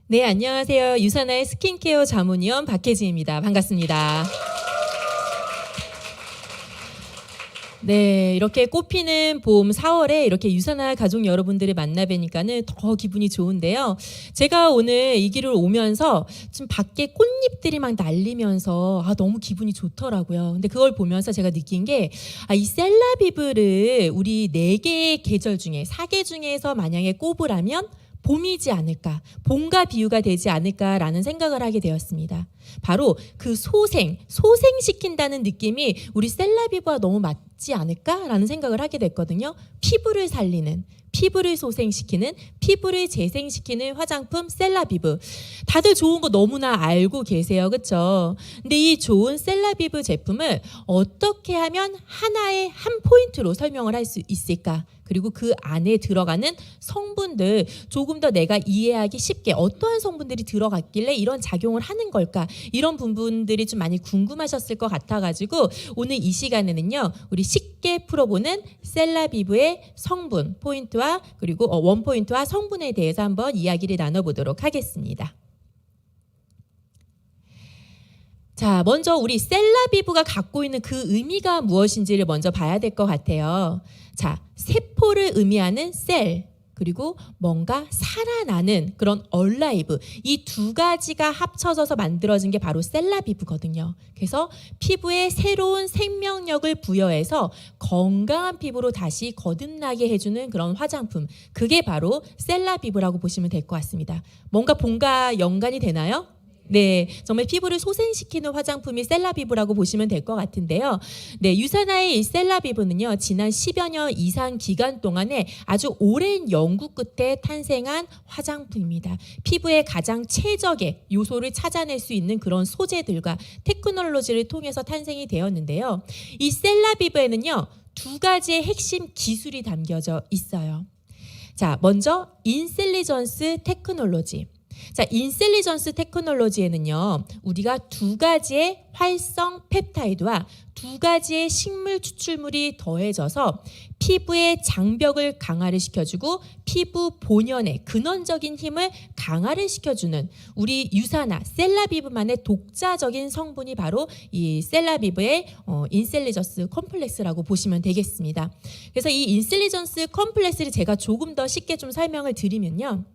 네, 안녕하세요. 유사나의 스킨케어 자문위원 박혜진입니다. 반갑습니다. 네, 이렇게 꽃피는 봄 4월에 이렇게 유사나 가족 여러분들을 만나 뵈니까는 더 기분이 좋은데요. 제가 오늘 이 길을 오면서 좀 밖에 꽃잎들이 막 날리면서 너무 기분이 좋더라고요. 근데 그걸 보면서 제가 느낀 게 이 셀라비브를 우리 4개의 계절 중에 4개 중에서 만약에 꼽으라면 봄이지 않을까, 봄과 비유가 되지 않을까라는 생각을 하게 되었습니다. 바로 그 소생시킨다는 느낌이 우리 셀라비브와 너무 맞지 않을까라는 생각을 하게 됐거든요. 피부를 살리는, 피부를 소생시키는, 피부를 재생시키는 화장품 셀라비브. 다들 좋은 거 너무나 알고 계세요. 그렇죠? 근데 이 좋은 셀라비브 제품을 어떻게 하면 하나의 한 포인트로 설명을 할 수 있을까? 그리고 그 안에 들어가는 성분들 조금 더 내가 이해하기 쉽게 어떠한 성분들이 들어갔길래 이런 작용을 하는 걸까? 이런 부분들이 좀 많이 궁금하셨을 것 같아가지고 오늘 이 시간에는요, 우리 쉽게 풀어보는 셀라비브의 성분 포인트와 그리고 원포인트와 성분에 대해서 한번 이야기를 나눠보도록 하겠습니다. 자, 먼저 우리 셀라비브가 갖고 있는 그 의미가 무엇인지를 먼저 봐야 될 것 같아요. 자, 세포를 의미하는 셀, 그리고 뭔가 살아나는 그런 얼라이브, 이 두 가지가 합쳐져서 만들어진 게 바로 셀라비브거든요. 그래서 피부에 새로운 생명력을 부여해서 건강한 피부로 다시 거듭나게 해주는 그런 화장품, 그게 바로 셀라비브라고 보시면 될 것 같습니다. 뭔가 봄과 연관이 되나요? 네, 정말 피부를 소생시키는 화장품이 셀라비브라고 보시면 될 것 같은데요. 네, 유사나의 이 셀라비브는요, 지난 10여 년 이상 기간 동안에 아주 오랜 연구 끝에 탄생한 화장품입니다. 피부의 가장 최적의 요소를 찾아낼 수 있는 그런 소재들과 테크놀로지를 통해서 탄생이 되었는데요. 이 셀라비브에는요, 두 가지의 핵심 기술이 담겨져 있어요. 자, 먼저 인셀리전스 테크놀로지. 자, 인셀리전스 테크놀로지에는요, 우리가 두 가지의 활성 펩타이드와 두 가지의 식물 추출물이 더해져서 피부의 장벽을 강화를 시켜주고 피부 본연의 근원적인 힘을 강화를 시켜주는 우리 유사나 셀라비브만의 독자적인 성분이 바로 이 셀라비브의 인셀리전스 컴플렉스라고 보시면 되겠습니다. 그래서 이 인셀리전스 컴플렉스를 제가 조금 더 쉽게 좀 설명을 드리면요.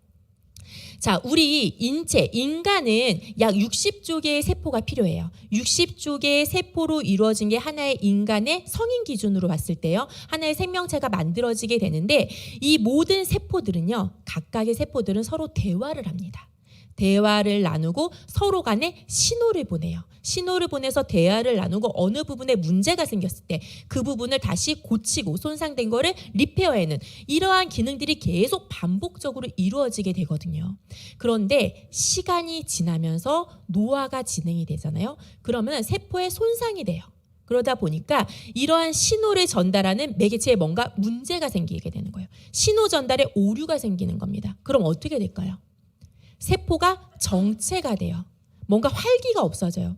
자, 우리 인간은 약 60조 개의 세포가 필요해요. 60조 개의 세포로 이루어진 게 하나의 인간의 성인 기준으로 봤을 때요, 하나의 생명체가 만들어지게 되는데, 이 모든 세포들은요, 각각의 세포들은 서로 대화를 합니다. 대화를 나누고 서로 간에 신호를 보내요. 신호를 보내서 대화를 나누고 어느 부분에 문제가 생겼을 때 그 부분을 다시 고치고 손상된 거를 리페어해는 이러한 기능들이 계속 반복적으로 이루어지게 되거든요. 그런데 시간이 지나면서 노화가 진행이 되잖아요. 그러면 세포에 손상이 돼요. 그러다 보니까 이러한 신호를 전달하는 매개체에 뭔가 문제가 생기게 되는 거예요. 신호 전달에 오류가 생기는 겁니다. 그럼 어떻게 될까요? 세포가 정체가 돼요. 뭔가 활기가 없어져요.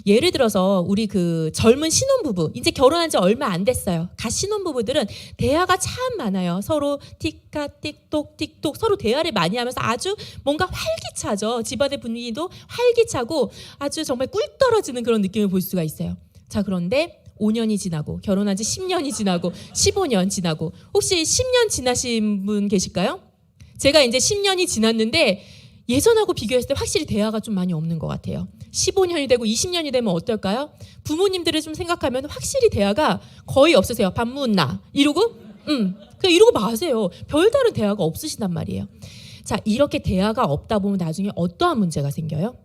예를 들어서 우리 그 젊은 신혼부부, 이제 결혼한 지 얼마 안 됐어요. 갓 신혼부부들은 대화가 참 많아요. 서로 틱카 틱톡 틱톡 서로 대화를 많이 하면서 아주 뭔가 활기차죠. 집안의 분위기도 활기차고 아주 정말 꿀 떨어지는 그런 느낌을 볼 수가 있어요. 자, 그런데 5년이 지나고 결혼한 지 10년이 지나고 15년 지나고 혹시 10년 지나신 분 계실까요? 제가 이제 10년이 지났는데 예전하고 비교했을 때 확실히 대화가 좀 많이 없는 것 같아요. 15년이 되고 20년이 되면 어떨까요? 부모님들을 좀 생각하면 확실히 대화가 거의 없으세요. 밥 묻나? 이러고? 그냥 이러고 마세요. 별다른 대화가 없으시단 말이에요. 자, 이렇게 대화가 없다 보면 나중에 어떠한 문제가 생겨요?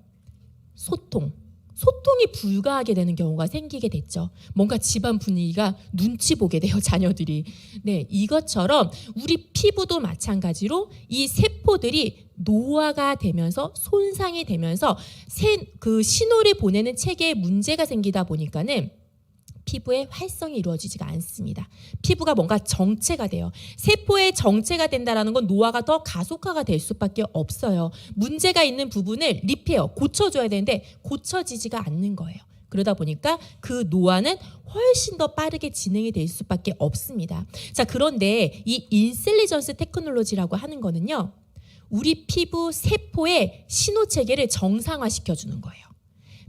소통이 불가하게 되는 경우가 생기게 됐죠. 뭔가 집안 분위기가 눈치 보게 돼요, 자녀들이. 네, 이것처럼 우리 피부도 마찬가지로 이 세포들이 노화가 되면서 손상이 되면서 그 신호를 보내는 체계에 문제가 생기다 보니까는 피부의 활성이 이루어지지가 않습니다. 피부가 뭔가 정체가 돼요. 세포의 정체가 된다는 건 노화가 더 가속화가 될 수밖에 없어요. 문제가 있는 부분을 리페어, 고쳐줘야 되는데 고쳐지지가 않는 거예요. 그러다 보니까 그 노화는 훨씬 더 빠르게 진행이 될 수밖에 없습니다. 자, 그런데 이 인셀리전스 테크놀로지라고 하는 거는요, 우리 피부 세포의 신호 체계를 정상화시켜 주는 거예요.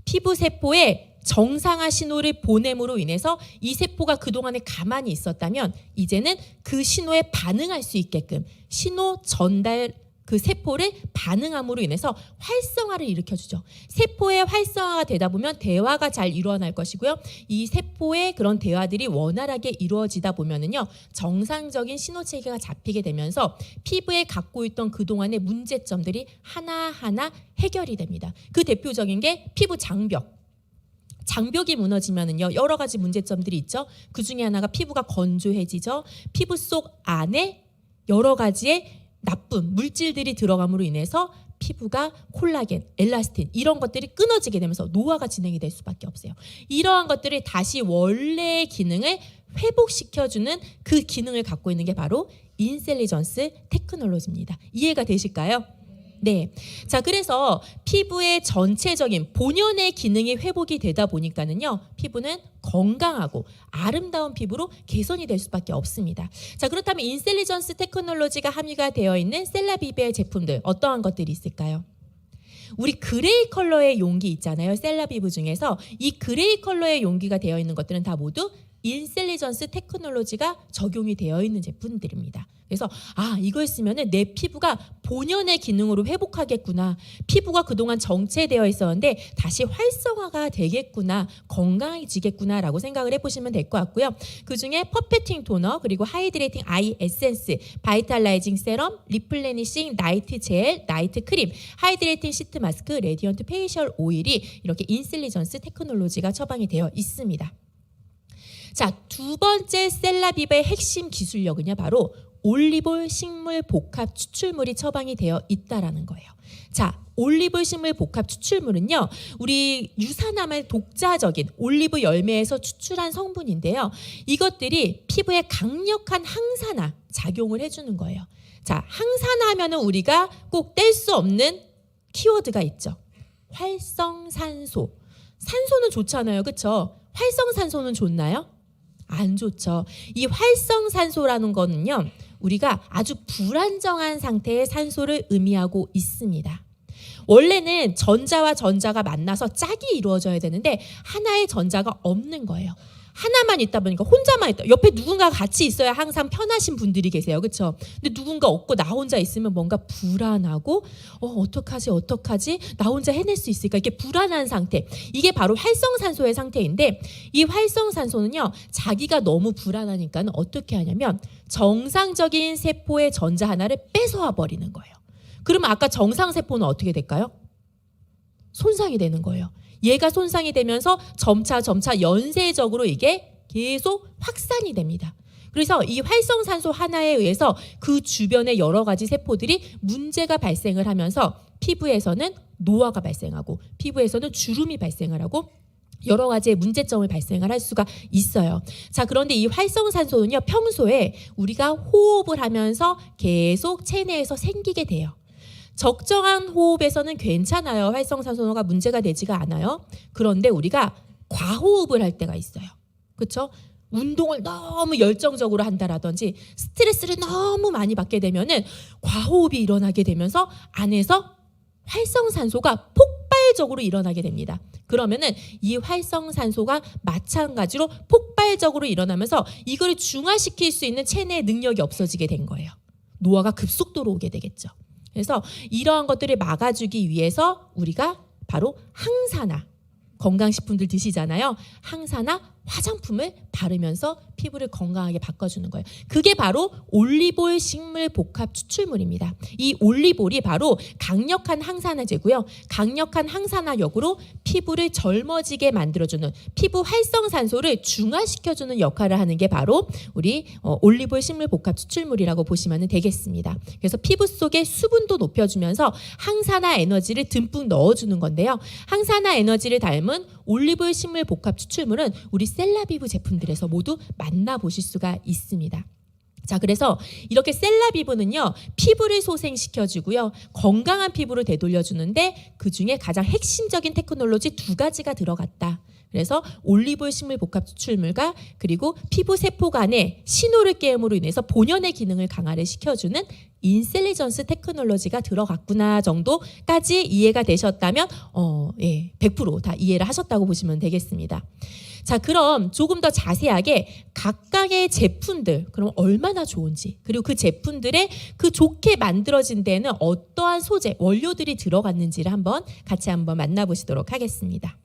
피부 세포의 정상화 신호를 보냄으로 인해서 이 세포가 그동안에 가만히 있었다면 이제는 그 신호에 반응할 수 있게끔 신호 전달 그 세포를 반응함으로 인해서 활성화를 일으켜주죠. 세포의 활성화가 되다 보면 대화가 잘 일어날 것이고요. 이 세포의 그런 대화들이 원활하게 이루어지다 보면은요, 정상적인 신호 체계가 잡히게 되면서 피부에 갖고 있던 그동안의 문제점들이 하나하나 해결이 됩니다. 그 대표적인 게 피부 장벽. 장벽이 무너지면은요, 여러 가지 문제점들이 있죠. 그 중에 하나가 피부가 건조해지죠. 피부 속 안에 여러 가지의 나쁜 물질들이 들어감으로 인해서 피부가 콜라겐, 엘라스틴 이런 것들이 끊어지게 되면서 노화가 진행이 될 수밖에 없어요. 이러한 것들이 다시 원래의 기능을 회복시켜주는 그 기능을 갖고 있는 게 바로 인셀리전스 테크놀로지입니다. 이해가 되실까요? 네. 자, 그래서 피부의 전체적인 본연의 기능이 회복이 되다 보니까는요, 피부는 건강하고 아름다운 피부로 개선이 될 수밖에 없습니다. 자, 그렇다면 인셀리전스 테크놀로지가 함유가 되어 있는 셀라비베의 제품들 어떠한 것들이 있을까요? 우리 그레이 컬러의 용기 있잖아요. 셀라비브 중에서 이 그레이 컬러의 용기가 되어 있는 것들은 다 모두 인셀리전스 테크놀로지가 적용이 되어 있는 제품들입니다. 그래서 이걸 쓰면은 내 피부가 본연의 기능으로 회복하겠구나. 피부가 그동안 정체되어 있었는데 다시 활성화가 되겠구나. 건강해지겠구나라고 생각을 해보시면 될 것 같고요. 그중에 퍼펙팅 토너, 그리고 하이드레이팅 아이 에센스, 바이탈라이징 세럼, 리플레니싱 나이트 젤, 나이트 크림, 하이드레이팅 시트 마스크, 레디언트 페이셜 오일이 이렇게 인셀리전스 테크놀로지가 처방이 되어 있습니다. 자, 두 번째 셀라비베의 핵심 기술력은요, 바로 올리볼 식물 복합 추출물이 처방이 되어 있다라는 거예요. 자, 올리브 식물 복합 추출물은요, 우리 유산암의 독자적인 올리브 열매에서 추출한 성분인데요, 이것들이 피부에 강력한 항산화 작용을 해주는 거예요. 자, 항산화 하면은 우리가 꼭 뗄 수 없는 키워드가 있죠. 활성산소. 산소는 좋잖아요, 그렇죠? 활성산소는 좋나요? 안 좋죠. 이 활성산소라는 거는요, 우리가 아주 불안정한 상태의 산소를 의미하고 있습니다. 원래는 전자와 전자가 만나서 짝이 이루어져야 되는데 하나의 전자가 없는 거예요. 하나만 있다 보니까 혼자만 있다. 옆에 누군가 같이 있어야 항상 편하신 분들이 계세요. 그렇죠? 근데 누군가 없고 나 혼자 있으면 뭔가 불안하고 어떡하지? 나 혼자 해낼 수 있을까? 이게 불안한 상태. 이게 바로 활성산소의 상태인데 이 활성산소는요. 자기가 너무 불안하니까 어떻게 하냐면 정상적인 세포의 전자 하나를 뺏어와 버리는 거예요. 그러면 아까 정상세포는 어떻게 될까요? 손상이 되는 거예요. 얘가 손상이 되면서 점차 연쇄적으로 이게 계속 확산이 됩니다. 그래서 이 활성산소 하나에 의해서 그 주변의 여러 가지 세포들이 문제가 발생을 하면서 피부에서는 노화가 발생하고 피부에서는 주름이 발생을 하고 여러 가지의 문제점을 발생을 할 수가 있어요. 자, 그런데 이 활성산소는요, 평소에 우리가 호흡을 하면서 계속 체내에서 생기게 돼요. 적정한 호흡에서는 괜찮아요. 활성산소가 문제가 되지가 않아요. 그런데 우리가 과호흡을 할 때가 있어요. 그렇죠? 운동을 너무 열정적으로 한다라든지 스트레스를 너무 많이 받게 되면은 과호흡이 일어나게 되면서 안에서 활성산소가 폭발적으로 일어나게 됩니다. 그러면은 이 활성산소가 마찬가지로 폭발적으로 일어나면서 이걸 중화시킬 수 있는 체내의 능력이 없어지게 된 거예요. 노화가 급속도로 오게 되겠죠. 그래서 이러한 것들을 막아주기 위해서 우리가 바로 항산화, 건강식품들 드시잖아요. 항산화 화장품을 바르면서 피부를 건강하게 바꿔주는 거예요. 그게 바로 올리볼 식물 복합 추출물입니다. 이 올리볼이 바로 강력한 항산화제고요. 강력한 항산화력으로 피부를 젊어지게 만들어주는 피부 활성산소를 중화시켜주는 역할을 하는 게 바로 우리 올리볼 식물 복합 추출물이라고 보시면 되겠습니다. 그래서 피부 속의 수분도 높여주면서 항산화 에너지를 듬뿍 넣어주는 건데요. 항산화 에너지를 닮은 올리볼 식물 복합 추출물은 우리 셀라비브 제품들에서 모두 만나보실 수가 있습니다. 자, 그래서 이렇게 셀라비브는요, 피부를 소생시켜주고요, 건강한 피부를 되돌려주는데 그 중에 가장 핵심적인 테크놀로지 2가지가 들어갔다. 그래서 올리브오일 식물 복합 추출물과 그리고 피부 세포 간의 신호를 깨움으로 인해서 본연의 기능을 강화를 시켜주는 인셀리전스 테크놀로지가 들어갔구나 정도까지 이해가 되셨다면 100% 다 이해를 하셨다고 보시면 되겠습니다. 자, 그럼 조금 더 자세하게 각각의 제품들 그럼 얼마나 좋은지, 그리고 그 제품들의 그 좋게 만들어진 데는 어떠한 소재, 원료들이 들어갔는지를 같이 한번 만나보시도록 하겠습니다.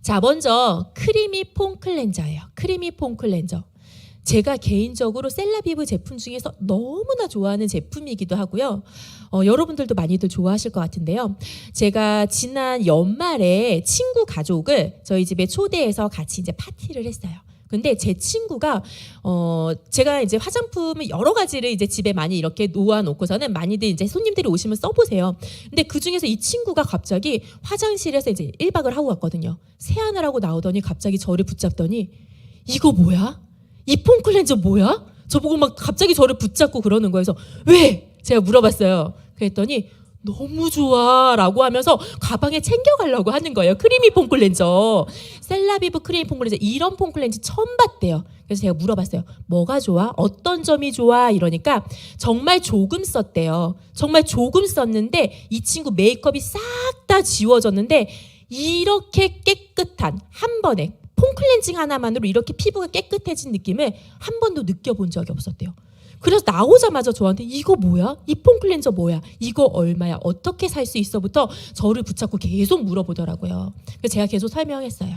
자, 먼저 크리미 폼 클렌저예요. 크리미 폼 클렌저. 제가 개인적으로 셀라비브 제품 중에서 너무나 좋아하는 제품이기도 하고요. 여러분들도 많이들 좋아하실 것 같은데요. 제가 지난 연말에 친구 가족을 저희 집에 초대해서 같이 이제 파티를 했어요. 근데 제 친구가 제가 이제 화장품을 여러 가지를 이제 집에 많이 이렇게 놓아놓고서는 많이들 이제 손님들이 오시면 써보세요. 근데 그 중에서 이 친구가 갑자기 화장실에서 이제 1박을 하고 왔거든요. 세안을 하고 나오더니 갑자기 저를 붙잡더니 이거 뭐야? 이 폼 클렌저 뭐야? 저보고 막 갑자기 저를 붙잡고 그러는 거예요. 그래서 왜? 제가 물어봤어요. 그랬더니 너무 좋아 라고 하면서 가방에 챙겨가려고 하는 거예요. 크리미 폼 클렌저. 셀라비브 크리미 폼 클렌저. 이런 폼 클렌저 처음 봤대요. 그래서 제가 물어봤어요. 뭐가 좋아? 어떤 점이 좋아? 이러니까 정말 조금 썼대요. 정말 조금 썼는데 이 친구 메이크업이 싹 다 지워졌는데 이렇게 깨끗한 한 번에 폼 클렌징 하나만으로 이렇게 피부가 깨끗해진 느낌을 한 번도 느껴본 적이 없었대요. 그래서 나오자마자 저한테 이거 뭐야? 이 폼 클렌저 뭐야? 이거 얼마야? 어떻게 살 수 있어?부터 저를 붙잡고 계속 물어보더라고요. 그래서 제가 계속 설명했어요.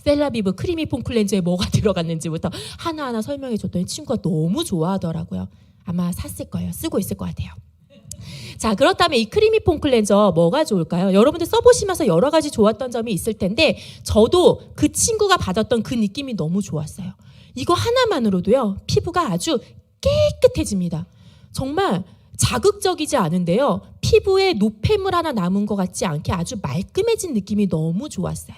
셀라비브 크리미 폼 클렌저에 뭐가 들어갔는지부터 하나하나 설명해 줬더니 친구가 너무 좋아하더라고요. 아마 샀을 거예요. 쓰고 있을 것 같아요. 자, 그렇다면 이 크리미 폼 클렌저 뭐가 좋을까요? 여러분들 써보시면서 여러 가지 좋았던 점이 있을 텐데 저도 그 친구가 받았던 그 느낌이 너무 좋았어요. 이거 하나만으로도요, 피부가 아주 깨끗해집니다. 정말 자극적이지 않은데요, 피부에 노폐물 하나 남은 것 같지 않게 아주 말끔해진 느낌이 너무 좋았어요.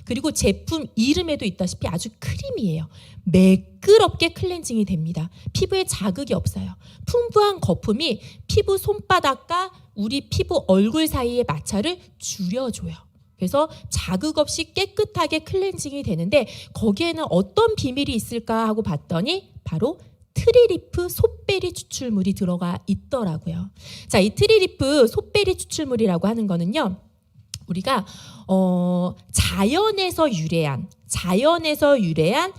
그리고 제품 이름에도 있다시피 아주 크리미해요. 매끄럽게 클렌징이 됩니다. 피부에 자극이 없어요. 풍부한 거품이 피부 손바닥과 우리 피부 얼굴 사이의 마찰을 줄여줘요. 그래서 자극 없이 깨끗하게 클렌징이 되는데 거기에는 어떤 비밀이 있을까 하고 봤더니 바로 트리리프 솥베리 추출물이 들어가 있더라고요. 자, 이 트리리프 솥베리 추출물이라고 하는 거는요, 우리가 자연에서 유래한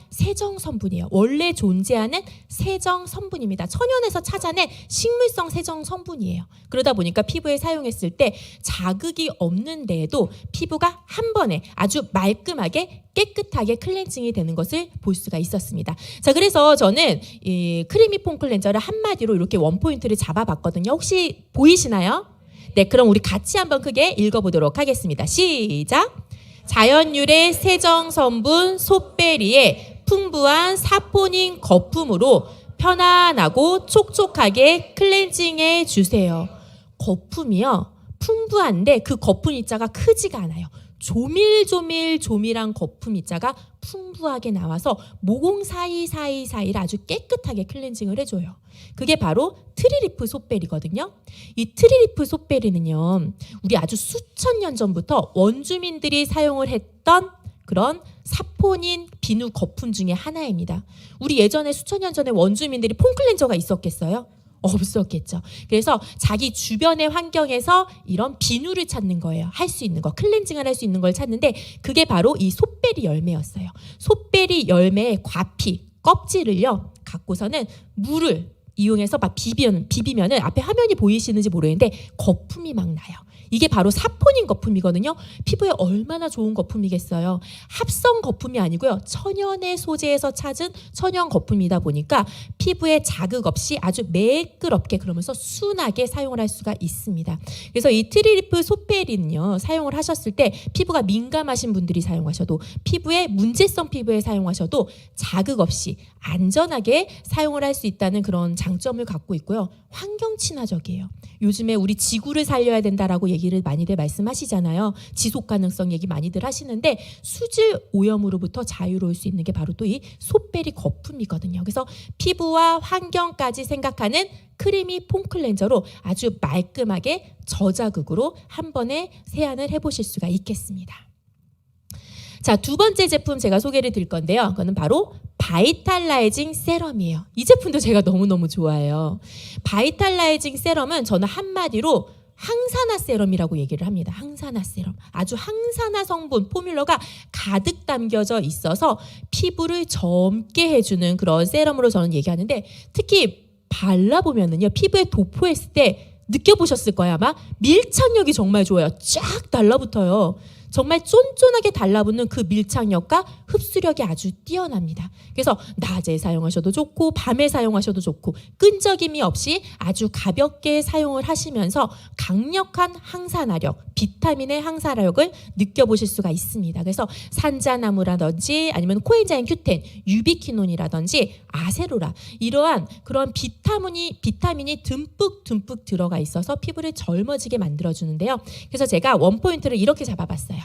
세정 성분이에요. 원래 존재하는 세정 성분입니다. 천연에서 찾아낸 식물성 세정 성분이에요. 그러다 보니까 피부에 사용했을 때 자극이 없는데도 피부가 한 번에 아주 말끔하게 깨끗하게 클렌징이 되는 것을 볼 수가 있었습니다. 자, 그래서 저는 이 크리미 폼 클렌저를 한마디로 이렇게 원포인트를 잡아봤거든요. 혹시 보이시나요? 네, 그럼 우리 같이 한번 크게 읽어보도록 하겠습니다. 시작! 자연 유래 세정 성분 솥베리의 풍부한 사포닌 거품으로 편안하고 촉촉하게 클렌징해 주세요. 거품이요, 풍부한데 그 거품 입자가 크지가 않아요. 조밀한 거품 입자가 풍부하게 나와서 모공 사이를 아주 깨끗하게 클렌징을 해줘요. 그게 바로 트리리프 솥베리거든요. 이 트리리프 솥베리는요, 우리 아주 수천 년 전부터 원주민들이 사용을 했던 그런 사포닌 비누 거품 중에 하나입니다. 우리 예전에 수천 년 전에 원주민들이 폼 클렌저가 있었겠어요? 없었겠죠. 그래서 자기 주변의 환경에서 이런 비누를 찾는 거예요. 할 수 있는 거, 클렌징을 할 수 있는 걸 찾는데 그게 바로 이 솥베리 열매였어요. 솥베리 열매의 과피, 껍질을요 갖고서는 물을 이용해서 막 비비면은 앞에 화면이 보이시는지 모르겠는데 거품이 막 나요. 이게 바로 사포닌 거품이거든요. 피부에 얼마나 좋은 거품이겠어요. 합성 거품이 아니고요, 천연의 소재에서 찾은 천연 거품이다 보니까 피부에 자극 없이 아주 매끄럽게 그러면서 순하게 사용을 할 수가 있습니다. 그래서 이 트리리프 소페리는요, 사용을 하셨을 때 피부가 민감하신 분들이 사용하셔도, 피부에 문제성 피부에 사용하셔도 자극 없이 안전하게 사용을 할 수 있다는 그런 장점을 갖고 있고요. 환경 친화적이에요. 요즘에 우리 지구를 살려야 된다라고 얘기를 많이들 말씀하시잖아요. 지속 가능성 얘기 많이들 하시는데 수질 오염으로부터 자유로울 수 있는 게 바로 또 이 소페리 거품이거든요. 그래서 피부와 환경까지 생각하는 크리미 폼 클렌저로 아주 말끔하게 저자극으로 한 번에 세안을 해보실 수가 있겠습니다. 자, 두 번째 제품 제가 소개를 드릴 건데요. 그거는 바로 바이탈라이징 세럼이에요. 이 제품도 제가 너무너무 좋아해요. 바이탈라이징 세럼은 저는 한마디로 항산화 세럼이라고 얘기를 합니다. 항산화 세럼. 아주 항산화 성분, 포뮬러가 가득 담겨져 있어서 피부를 젊게 해주는 그런 세럼으로 저는 얘기하는데, 특히 발라보면은요, 피부에 도포했을 때 느껴보셨을 거예요. 아마 밀착력이 정말 좋아요. 쫙 달라붙어요. 정말 쫀쫀하게 달라붙는 그 밀착력과 흡수력이 아주 뛰어납니다. 그래서 낮에 사용하셔도 좋고 밤에 사용하셔도 좋고 끈적임이 없이 아주 가볍게 사용을 하시면서 강력한 항산화력, 비타민의 항산화력을 느껴보실 수가 있습니다. 그래서 산자나무라든지 아니면 코엔자임 Q10, 유비퀴논이라든지 아세로라, 이러한 그런 비타민이 듬뿍 들어가 있어서 피부를 젊어지게 만들어주는데요. 그래서 제가 원포인트를 이렇게 잡아봤어요.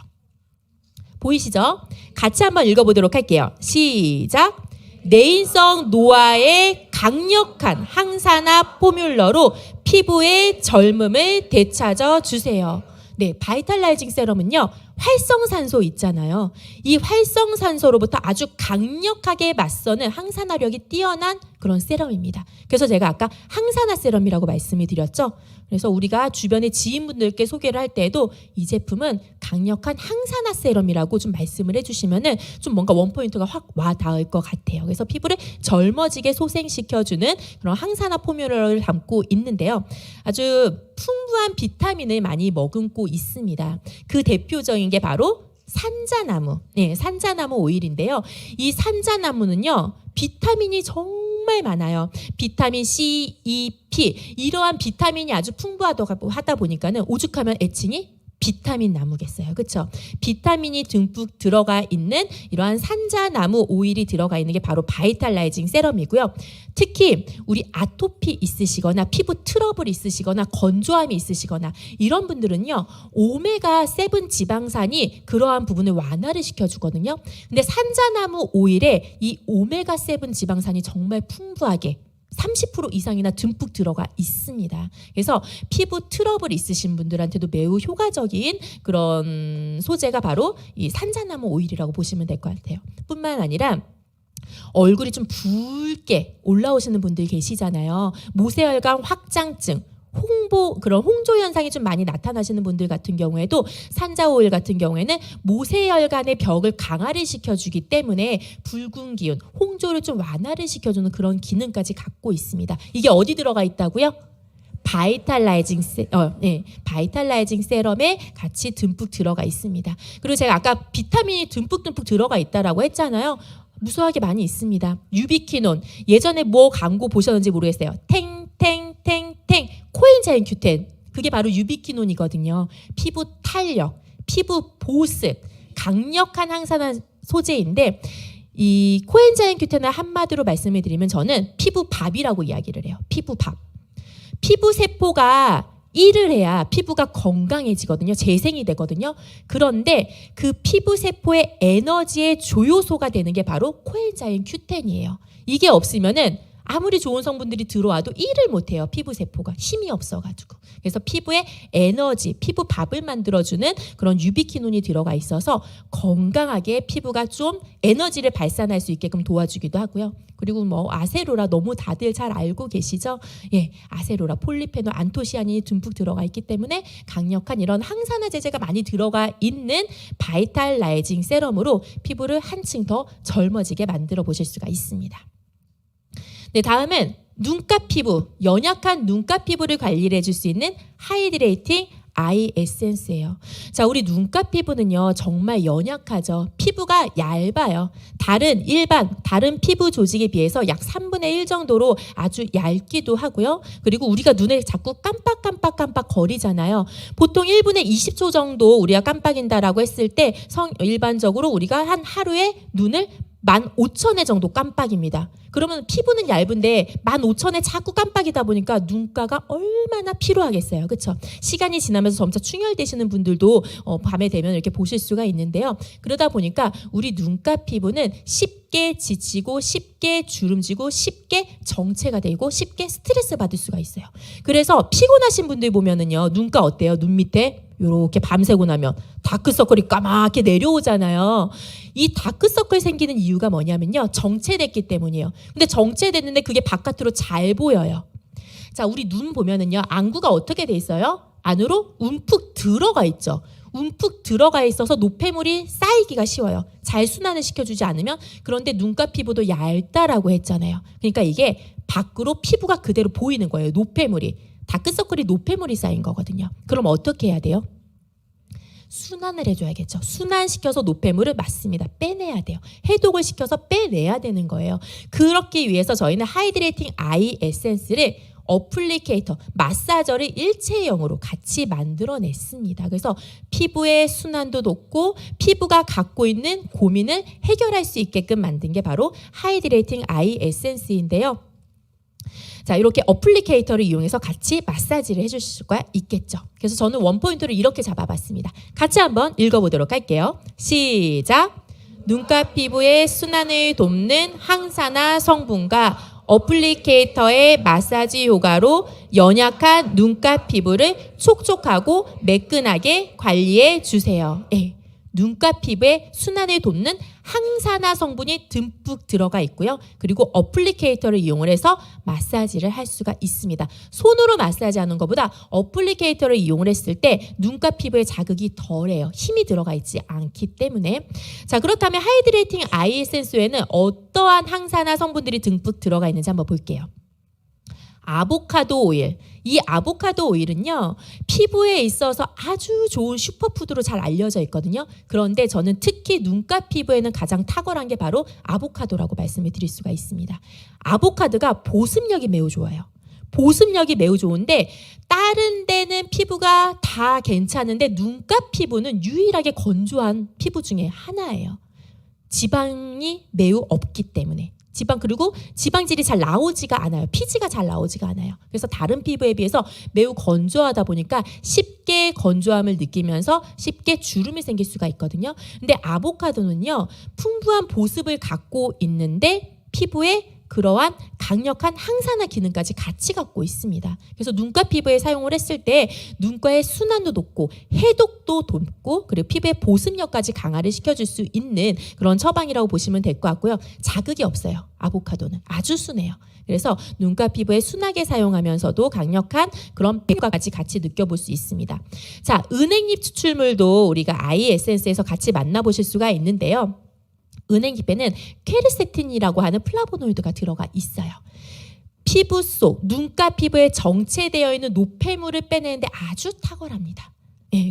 보이시죠? 같이 한번 읽어보도록 할게요. 시작! 내인성 노화의 강력한 항산화 포뮬러로 피부의 젊음을 되찾아 주세요. 네, 바이탈라이징 세럼은요, 활성산소 있잖아요. 이 활성산소로부터 아주 강력하게 맞서는 항산화력이 뛰어난 그런 세럼입니다. 그래서 제가 아까 항산화 세럼이라고 말씀을 드렸죠. 그래서 우리가 주변의 지인분들께 소개를 할 때에도 이 제품은 강력한 항산화 세럼이라고 좀 말씀을 해주시면은 좀 뭔가 원포인트가 확 와 닿을 것 같아요. 그래서 피부를 젊어지게 소생시켜주는 그런 항산화 포뮬러를 담고 있는데요. 아주 풍부한 비타민을 많이 머금고 있습니다. 그 대표적인 게 바로 산자나무, 네, 산자나무 오일인데요. 이 산자나무는요, 비타민이 정말 많아요. 비타민 C, E, P, 이러한 비타민이 아주 풍부하다 보니까는 오죽하면 애칭이 비타민 나무겠어요. 그렇죠? 비타민이 듬뿍 들어가 있는 이러한 산자나무 오일이 들어가 있는 게 바로 바이탈라이징 세럼이고요. 특히 우리 아토피 있으시거나 피부 트러블 있으시거나 건조함이 있으시거나 이런 분들은요, 오메가7 지방산이 그러한 부분을 완화를 시켜주거든요. 근데 산자나무 오일에 이 오메가7 지방산이 정말 풍부하게 30% 이상이나 듬뿍 들어가 있습니다. 그래서 피부 트러블 있으신 분들한테도 매우 효과적인 그런 소재가 바로 이 산자나무 오일이라고 보시면 될 것 같아요. 뿐만 아니라 얼굴이 좀 붉게 올라오시는 분들 계시잖아요. 모세혈관 확장증, 그런 홍조 현상이 좀 많이 나타나시는 분들 같은 경우에도 산자 오일 같은 경우에는 모세혈관의 벽을 강화를 시켜주기 때문에 붉은 기운, 홍조를 좀 완화를 시켜주는 그런 기능까지 갖고 있습니다. 이게 어디 들어가 있다고요? 바이탈라이징 세럼에 같이 듬뿍 들어가 있습니다. 그리고 제가 아까 비타민이 듬뿍 들어가 있다라고 했잖아요. 무수하게 많이 있습니다. 유비퀴논, 예전에 뭐 광고 보셨는지 모르겠어요. 탱탱탱탱 코엔자임 Q10, 그게 바로 유비퀴논이거든요. 피부 탄력, 피부 보습, 강력한 항산화 소재인데, 이 코엔자임 Q10을 한마디로 말씀을 드리면 저는 피부밥이라고 이야기를 해요. 피부밥. 피부 세포가 일을 해야 피부가 건강해지거든요. 재생이 되거든요. 그런데 그 피부 세포의 에너지의 조효소가 되는 게 바로 코엔자임 Q10이에요. 이게 없으면은 아무리 좋은 성분들이 들어와도 일을 못해요. 피부 세포가 힘이 없어가지고. 그래서 피부에 에너지, 피부 밥을 만들어주는 그런 유비퀴논이 들어가 있어서 건강하게 피부가 좀 에너지를 발산할 수 있게끔 도와주기도 하고요. 그리고 뭐 아세로라 너무 다들 잘 알고 계시죠? 예, 아세로라, 폴리페놀, 안토시아닌이 듬뿍 들어가 있기 때문에 강력한 이런 항산화 제제가 많이 들어가 있는 바이탈라이징 세럼으로 피부를 한층 더 젊어지게 만들어 보실 수가 있습니다. 네, 다음은 눈가 피부, 연약한 눈가 피부를 관리를 해줄 수 있는 하이드레이팅 아이 에센스예요. 자, 우리 눈가 피부는요 정말 연약하죠. 피부가 얇아요. 다른 피부 조직에 비해서 약 3분의 1 정도로 아주 얇기도 하고요. 그리고 우리가 눈을 자꾸 깜빡 거리잖아요. 보통 1분에 20초 정도 우리가 깜빡인다라고 했을 때 일반적으로 우리가 한 하루에 눈을 15,000회 정도 깜빡입니다. 그러면 피부는 얇은데 15,000회 자꾸 깜빡이다 보니까 눈가가 얼마나 피로하겠어요. 그렇죠? 시간이 지나면서 점차 충혈되시는 분들도 밤에 되면 이렇게 보실 수가 있는데요. 그러다 보니까 우리 눈가 피부는 쉽게 지치고 쉽게 주름지고 쉽게 정체가 되고 쉽게 스트레스 받을 수가 있어요. 그래서 피곤하신 분들 보면은요. 눈가 어때요? 눈 밑에 이렇게 밤새고 나면 다크서클이 까맣게 내려오잖아요. 이 다크서클 생기는 이유가 뭐냐면요. 정체됐기 때문이에요. 근데 정체됐는데 그게 바깥으로 잘 보여요. 자, 우리 눈 보면은요. 안구가 어떻게 돼 있어요? 안으로 움푹 들어가 있죠. 움푹 들어가 있어서 노폐물이 쌓이기가 쉬워요. 잘 순환을 시켜주지 않으면. 그런데 눈가 피부도 얇다라고 했잖아요. 그러니까 이게 밖으로 피부가 그대로 보이는 거예요. 노폐물이. 다크서클이 노폐물이 쌓인 거거든요. 그럼 어떻게 해야 돼요? 순환을 해줘야겠죠. 순환시켜서 노폐물을 맞습니다. 빼내야 돼요. 해독을 시켜서 빼내야 되는 거예요. 그렇기 위해서 저희는 하이드레이팅 아이 에센스를 어플리케이터, 마사저를 일체형으로 같이 만들어냈습니다. 그래서 피부의 순환도 높고 피부가 갖고 있는 고민을 해결할 수 있게끔 만든 게 바로 하이드레이팅 아이 에센스인데요. 자, 이렇게 어플리케이터를 이용해서 같이 마사지를 해줄 수가 있겠죠. 그래서 저는 원포인트를 이렇게 잡아봤습니다. 같이 한번 읽어보도록 할게요. 시작! 눈가 피부의 순환을 돕는 항산화 성분과 어플리케이터의 마사지 효과로 연약한 눈가 피부를 촉촉하고 매끈하게 관리해 주세요. 눈가 피부의 순환을 돕는 항산화 성분이 듬뿍 들어가 있고요. 그리고 어플리케이터를 이용을 해서 마사지를 할 수가 있습니다. 손으로 마사지하는 것보다 어플리케이터를 이용을 했을 때 눈가 피부의 자극이 덜해요. 힘이 들어가 있지 않기 때문에. 자, 그렇다면 하이드레이팅 아이 에센스에는 어떠한 항산화 성분들이 듬뿍 들어가 있는지 한번 볼게요. 아보카도 오일. 이 아보카도 오일은요, 피부에 있어서 아주 좋은 슈퍼푸드로 잘 알려져 있거든요. 그런데 저는 특히 눈가 피부에는 가장 탁월한 게 바로 아보카도라고 말씀을 드릴 수가 있습니다. 아보카도가 보습력이 매우 좋아요. 보습력이 매우 좋은데 다른 데는 피부가 다 괜찮은데 눈가 피부는 유일하게 건조한 피부 중에 하나예요. 지방이 매우 없기 때문에. 그리고 지방질이 잘 나오지가 않아요. 피지가 잘 나오지가 않아요. 그래서 다른 피부에 비해서 매우 건조하다 보니까 쉽게 건조함을 느끼면서 쉽게 주름이 생길 수가 있거든요. 근데 아보카도는요, 풍부한 보습을 갖고 있는데 피부에 그러한 강력한 항산화 기능까지 같이 갖고 있습니다. 그래서 눈가 피부에 사용을 했을 때 눈가의 순환도 높고 해독도 돕고 그리고 피부의 보습력까지 강화를 시켜줄 수 있는 그런 처방이라고 보시면 될 것 같고요. 자극이 없어요. 아보카도는 아주 순해요. 그래서 눈가 피부에 순하게 사용하면서도 강력한 그런 피부까지 같이 느껴볼 수 있습니다. 자, 은행잎 추출물도 우리가 아이 에센스에서 같이 만나보실 수가 있는데요. 은행잎에는 퀘르세틴이라고 하는 플라보노이드가 들어가 있어요. 피부 속, 눈가 피부에 정체되어 있는 노폐물을 빼내는데 아주 탁월합니다.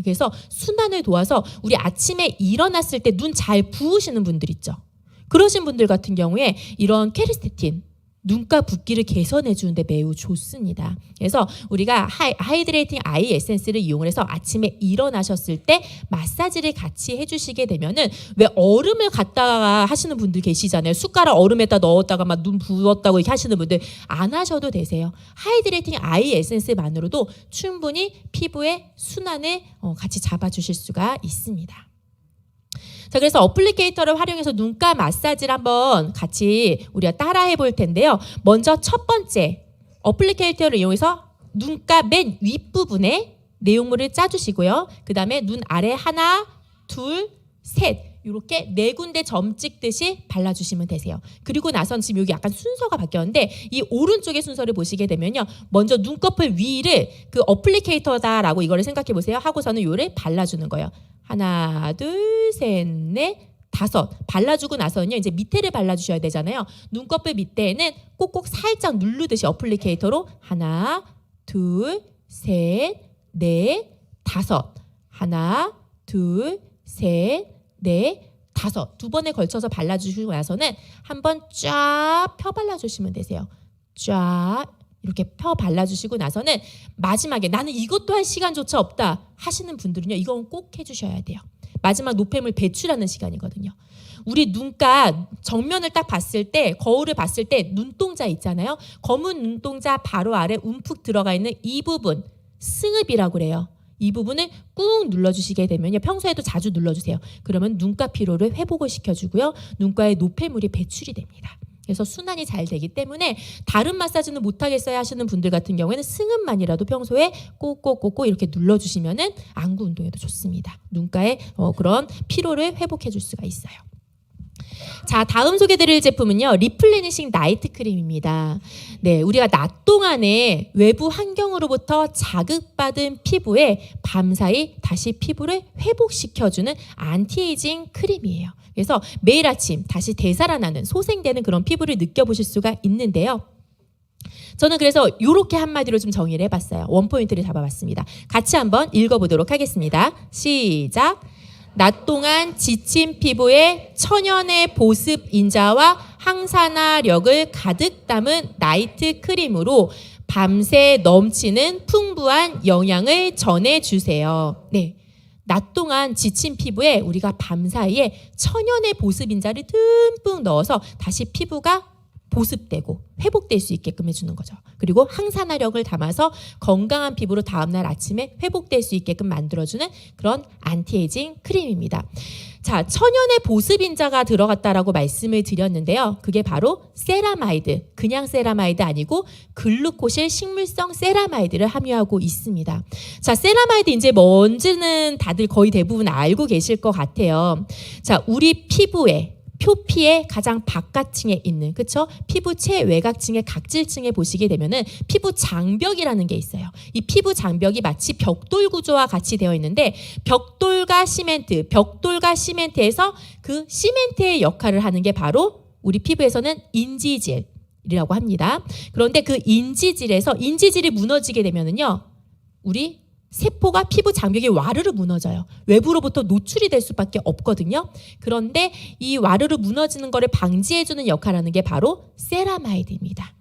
그래서 순환을 도와서 우리 아침에 일어났을 때 눈 잘 부으시는 분들 있죠. 그러신 분들 같은 경우에 이런 퀘르세틴, 눈가 붓기를 개선해 주는데 매우 좋습니다. 그래서 우리가 하이드레이팅 아이 에센스를 이용해서 아침에 일어나셨을 때 마사지를 같이 해주시게 되면은 왜 얼음을 갖다가 하시는 분들 계시잖아요. 숟가락 얼음에다 넣었다가 막 눈 부었다고 이렇게 하시는 분들 안 하셔도 되세요. 하이드레이팅 아이 에센스만으로도 충분히 피부의 순환을 같이 잡아주실 수가 있습니다. 자, 그래서 어플리케이터를 활용해서 눈가 마사지를 한번 같이 우리가 따라해 볼 텐데요. 먼저 첫 번째, 어플리케이터를 이용해서 눈가 맨 윗부분에 내용물을 짜주시고요. 그 다음에 눈 아래 하나, 둘, 셋 이렇게 4군데 점 찍듯이 발라주시면 되세요. 그리고 나선 지금 여기 약간 순서가 바뀌었는데 이 오른쪽의 순서를 보시게 되면요. 먼저 눈꺼풀 위를 그 어플리케이터다라고 이거를 생각해 보세요. 하고서는 요를 발라주는 거예요. 하나, 둘, 셋, 넷, 5 발라주고 나서는요. 이제 밑에를 발라주셔야 되잖아요. 눈꺼풀 밑에는 꼭꼭 살짝 누르듯이 어플리케이터로 하나, 둘, 셋, 넷, 5. 하나, 둘, 셋, 넷, 5. 2번에 걸쳐서 발라주시고 나서는 한번 쫙 펴 발라주시면 되세요. 쫙 이렇게 펴 발라주시고 나서는 마지막에 나는 이것도 할 시간조차 없다 하시는 분들은요. 이건 꼭 해주셔야 돼요. 마지막 노폐물 배출하는 시간이거든요. 우리 눈가 정면을 딱 봤을 때, 거울을 봤을 때 눈동자 있잖아요. 검은 눈동자 바로 아래 움푹 들어가 있는 이 부분, 승읍이라고 그래요. 이 부분을 꾹 눌러주시게 되면요. 평소에도 자주 눌러주세요. 그러면 눈가 피로를 회복을 시켜주고요. 눈가에 노폐물이 배출이 됩니다. 그래서 순환이 잘 되기 때문에 다른 마사지는 못하겠어요 하시는 분들 같은 경우에는 승은만이라도 평소에 꼭꼭꼭꼭 이렇게 눌러주시면은 안구 운동에도 좋습니다. 눈가에 그런 피로를 회복해 줄 수가 있어요. 자, 다음 소개드릴 제품은요. 리플레니싱 나이트 크림입니다. 네, 우리가 낮 동안에 외부 환경으로부터 자극받은 피부에 밤사이 다시 피부를 회복시켜주는 안티에이징 크림이에요. 그래서 매일 아침 다시 되살아나는, 소생되는 그런 피부를 느껴보실 수가 있는데요. 저는 그래서 이렇게 한마디로 좀 정의를 해봤어요. 원포인트를 잡아봤습니다. 같이 한번 읽어보도록 하겠습니다. 시작! 낮 동안 지친 피부에 천연의 보습 인자와 항산화력을 가득 담은 나이트 크림으로 밤새 넘치는 풍부한 영양을 전해주세요. 네. 낮 동안 지친 피부에 우리가 밤사이에 천연의 보습 인자를 듬뿍 넣어서 다시 피부가 보습되고 회복될 수 있게끔 해주는 거죠. 그리고 항산화력을 담아서 건강한 피부로 다음날 아침에 회복될 수 있게끔 만들어주는 그런 안티에이징 크림입니다. 자, 천연의 보습 인자가 들어갔다라고 말씀을 드렸는데요. 그게 바로 세라마이드, 그냥 세라마이드 아니고 글루코실 식물성 세라마이드를 함유하고 있습니다. 자, 세라마이드 이제 뭔지는 다들 거의 대부분 알고 계실 것 같아요. 자, 우리 피부에 표피의 가장 바깥층에 있는, 그쵸? 피부 최외곽층의 각질층에 보시게 되면은 피부 장벽이라는 게 있어요. 이 피부 장벽이 마치 벽돌 구조와 같이 되어 있는데 벽돌과 시멘트에서 그 시멘트의 역할을 하는 게 바로 우리 피부에서는 인지질이라고 합니다. 그런데 그 인지질이 무너지게 되면은요, 우리 세포가 피부 장벽이 와르르 무너져요. 외부로부터 노출이 될 수밖에 없거든요. 그런데 이 와르르 무너지는 것을 방지해주는 역할을 하는 게 바로 세라마이드입니다.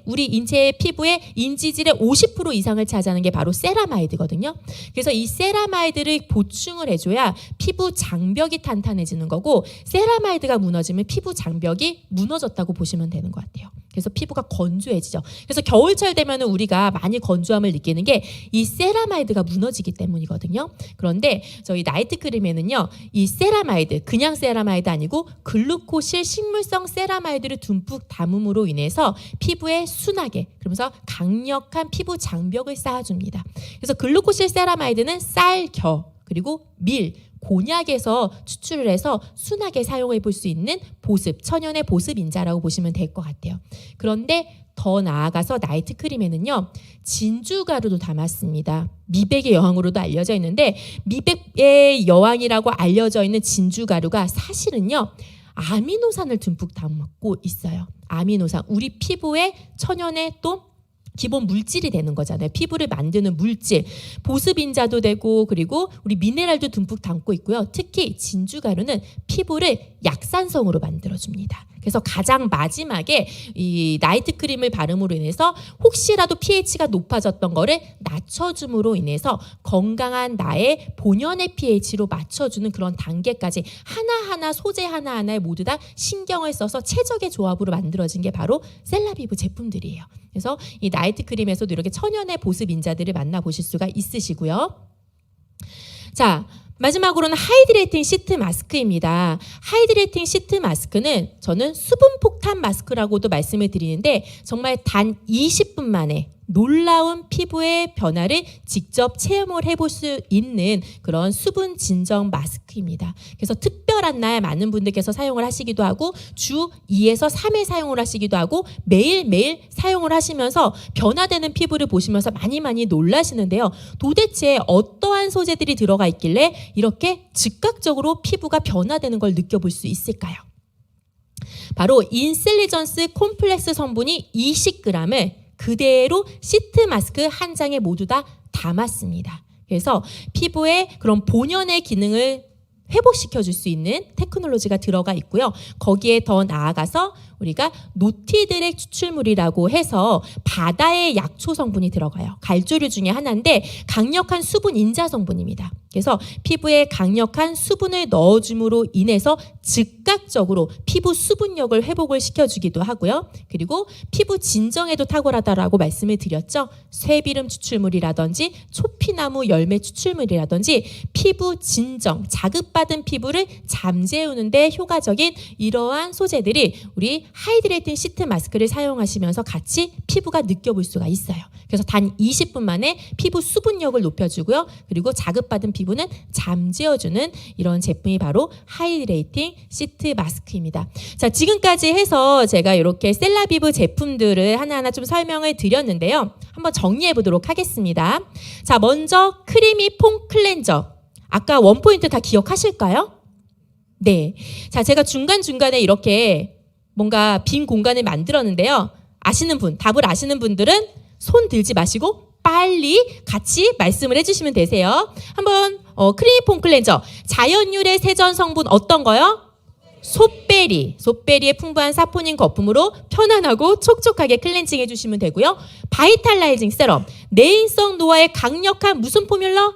우리 인체의 피부의 인지질의 50% 이상을 차지하는 게 바로 세라마이드거든요. 그래서 이 세라마이드를 보충을 해줘야 피부 장벽이 탄탄해지는 거고, 세라마이드가 무너지면 피부 장벽이 무너졌다고 보시면 되는 것 같아요. 그래서 피부가 건조해지죠. 그래서 겨울철 되면 우리가 많이 건조함을 느끼는 게 이 세라마이드가 무너지기 때문이거든요. 그런데 저희 나이트 크림에는요, 이 세라마이드, 그냥 세라마이드 아니고 글루코실 식물성 세라마이드를 듬뿍 담음으로 인해서 피부에 순하게, 그러면서 강력한 피부 장벽을 쌓아줍니다. 그래서 글루코실 세라마이드는 쌀, 겨, 그리고 밀, 곤약에서 추출을 해서 순하게 사용해 볼 수 있는 보습, 천연의 보습 인자라고 보시면 될 것 같아요. 그런데 더 나아가서 나이트 크림에는요, 진주가루도 담았습니다. 미백의 여왕으로도 알려져 있는데, 미백의 여왕이라고 알려져 있는 진주가루가 사실은요, 아미노산을 듬뿍 담고 있어요. 아미노산, 우리 피부에 천연의 또 기본 물질이 되는 거잖아요. 피부를 만드는 물질, 보습인자도 되고, 그리고 우리 미네랄도 듬뿍 담고 있고요. 특히 진주가루는 피부를 약산성으로 만들어줍니다. 그래서 가장 마지막에 이 나이트 크림을 바름으로 인해서 혹시라도 pH가 높아졌던 거를 낮춰줌으로 인해서 건강한 나의 본연의 pH로 맞춰주는 그런 단계까지 하나하나, 소재 하나하나에 모두 다 신경을 써서 최적의 조합으로 만들어진 게 바로 셀라비브 제품들이에요. 그래서 이 나이트 크림에서도 이렇게 천연의 보습 인자들을 만나보실 수가 있으시고요. 자, 마지막으로는 하이드레이팅 시트 마스크입니다. 하이드레이팅 시트 마스크는 저는 수분 폭탄 마스크라고도 말씀을 드리는데, 정말 단 20분 만에 놀라운 피부의 변화를 직접 체험을 해볼 수 있는 그런 수분 진정 마스크입니다. 그래서 특별한 날 많은 분들께서 사용을 하시기도 하고, 주 2에서 3회 사용을 하시기도 하고, 매일매일 사용을 하시면서 변화되는 피부를 보시면서 많이 놀라시는데요. 도대체 어떠한 소재들이 들어가 있길래 이렇게 즉각적으로 피부가 변화되는 걸 느껴볼 수 있을까요? 바로 인셀리전스 콤플렉스 성분이 20g을 그대로 시트 마스크 한 장에 모두 다 담았습니다. 그래서 피부의 그런 본연의 기능을 회복시켜 줄 수 있는 테크놀로지가 들어가 있고요. 거기에 더 나아가서 우리가 노티드렉 추출물이라고 해서 바다의 약초 성분이 들어가요. 갈조류 중에 하나인데 강력한 수분 인자 성분입니다. 그래서 피부에 강력한 수분을 넣어줌으로 인해서 즉각적으로 피부 수분력을 회복을 시켜주기도 하고요. 그리고 피부 진정에도 탁월하다라고 말씀을 드렸죠. 쇠비름 추출물이라든지 초피나무 열매 추출물이라든지 피부 진정, 자극받은 피부를 잠재우는 데 효과적인 이러한 소재들이 우리 하이드레이팅 시트 마스크를 사용하시면서 같이 피부가 느껴볼 수가 있어요. 그래서 단 20분 만에 피부 수분력을 높여주고요. 그리고 자극받은 피부는 잠재워주는 이런 제품이 바로 하이드레이팅 시트 마스크입니다. 자, 지금까지 해서 제가 이렇게 셀라비브 제품들을 하나하나 좀 설명을 드렸는데요. 한번 정리해 보도록 하겠습니다. 자, 먼저 크리미 폼 클렌저. 아까 원포인트 다 기억하실까요? 네. 자, 제가 중간중간에 이렇게 뭔가 빈 공간을 만들었는데요. 아시는 분, 답을 아시는 분들은 손 들지 마시고 빨리 같이 말씀을 해주시면 되세요. 한번 크리미 폼 클렌저. 자연유래 세전 성분 어떤 거요? 솥베리의 풍부한 사포닌 거품으로 편안하고 촉촉하게 클렌징 해주시면 되고요. 바이탈라이징 세럼. 내인성 노화의 강력한 무슨 포뮬러?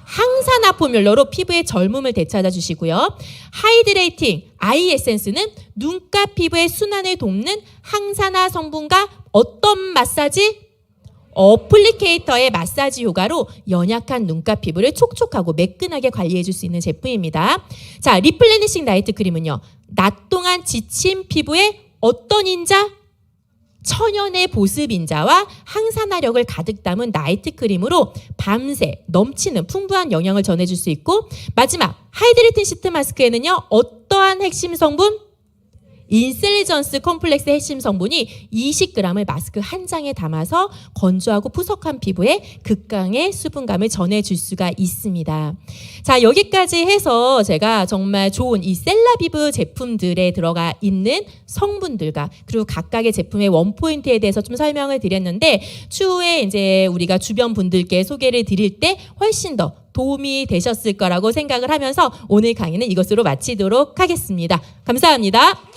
항산화 포뮬러로 피부의 젊음을 되찾아 주시고요. 하이드레이팅 아이 에센스는 눈가 피부의 순환을 돕는 항산화 성분과 어떤 마사지? 어플리케이터의 마사지 효과로 연약한 눈가 피부를 촉촉하고 매끈하게 관리해 줄 수 있는 제품입니다. 자, 리플레니싱 나이트 크림은요. 낮 동안 지친 피부에 어떤 인자? 천연의 보습 인자와 항산화력을 가득 담은 나이트 크림으로 밤새 넘치는 풍부한 영양을 전해줄 수 있고, 마지막 하이드레이팅 시트 마스크에는요. 어떠한 핵심 성분? 인셀리전스 콤플렉스 핵심 성분이 20g을 마스크 한 장에 담아서 건조하고 푸석한 피부에 극강의 수분감을 전해줄 수가 있습니다. 자, 여기까지 해서 제가 정말 좋은 이 셀라비브 제품들에 들어가 있는 성분들과 그리고 각각의 제품의 원포인트에 대해서 좀 설명을 드렸는데, 추후에 이제 우리가 주변 분들께 소개를 드릴 때 훨씬 더 도움이 되셨을 거라고 생각을 하면서 오늘 강의는 이것으로 마치도록 하겠습니다. 감사합니다.